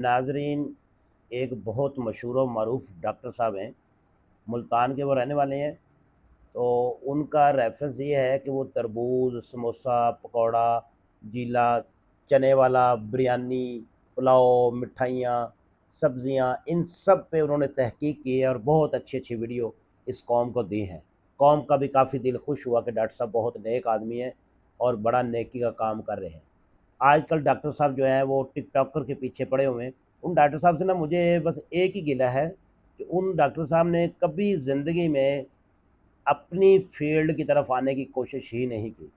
नाजरीन, एक बहुत मशहूर और मरूफ डॉक्टर साहब हैं, मुल्तान के वो रहने वाले हैं। तो उनका रेफरेंस ये है कि वो तरबूज, समोसा, पकौड़ा, गीला, चने वाला, बिरयानी, पुलाव, मिठाइयाँ, सब्जियाँ, इन सब पे उन्होंने तहकीक की है और बहुत अच्छी अच्छी वीडियो इस कौम को दी हैं। कौम का भी काफ़ी दिल खुश हुआ कि डॉक्टर साहब बहुत नेक आदमी हैं और बड़ा नेकी का काम कर रहे हैं। आजकल डॉक्टर साहब जो हैं वो टिकटॉकर के पीछे पड़े हुए हैं। उन डॉक्टर साहब से ना मुझे बस एक ही गिला है कि उन डॉक्टर साहब ने कभी ज़िंदगी में अपनी फील्ड की तरफ आने की कोशिश ही नहीं की।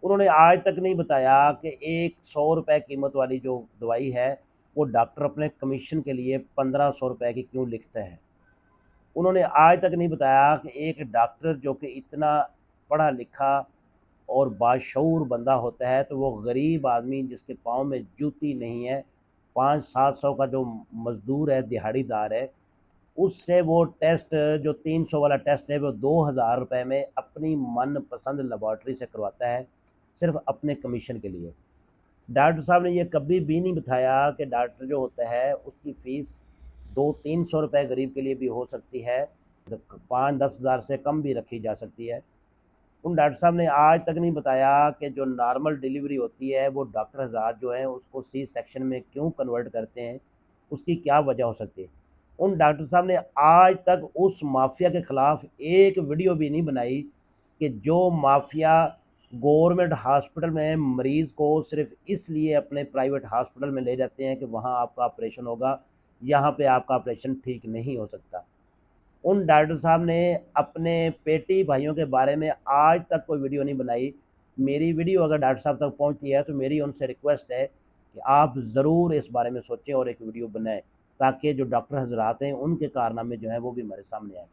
उन्होंने आज तक नहीं बताया कि एक 100 रुपए कीमत वाली जो दवाई है, वो डॉक्टर अपने कमीशन के लिए 1500 रुपए की क्यों लिखते हैं। उन्होंने आज तक नहीं बताया कि एक डॉक्टर जो कि इतना पढ़ा लिखा और बाशऊर बंदा होता है, तो वो गरीब आदमी जिसके पाँव में जूती नहीं है, 500-700 का जो मज़दूर है, दिहाड़ीदार है, उससे वो टेस्ट जो 300 वाला टेस्ट है वो 2000 रुपये में अपनी मनपसंद लेबॉर्ट्री से करवाता है, सिर्फ अपने कमीशन के लिए। डॉक्टर साहब ने ये कभी भी नहीं बताया कि डॉक्टर जो होता है उसकी फ़ीस 200-300 रुपये गरीब के लिए भी हो सकती है, 5-10 हज़ार से कम भी रखी जा सकती है। उन डॉक्टर साहब ने आज तक नहीं बताया कि जो नॉर्मल डिलीवरी होती है वो डॉक्टर हज़ार जो हैं उसको सी सेक्शन में क्यों कन्वर्ट करते हैं, उसकी क्या वजह हो सकती है। उन डॉक्टर साहब ने आज तक उस माफिया के ख़िलाफ़ एक वीडियो भी नहीं बनाई कि जो माफिया गवर्नमेंट हॉस्पिटल में मरीज़ को सिर्फ़ इसलिए अपने प्राइवेट हॉस्पिटल में ले जाते हैं कि वहाँ आपका ऑपरेशन होगा, यहाँ पे आपका ऑपरेशन ठीक नहीं हो सकता। उन डॉक्टर साहब ने अपने पेटी भाइयों के बारे में आज तक कोई वीडियो नहीं बनाई। मेरी वीडियो अगर डॉक्टर साहब तक पहुँचती है तो मेरी उनसे रिक्वेस्ट है कि आप ज़रूर इस बारे में सोचें और एक वीडियो बनाएँ, ताकि जो डॉक्टर हज़रात हैं उनके कारनामे जो हैं वो भी हमारे सामने आएँ।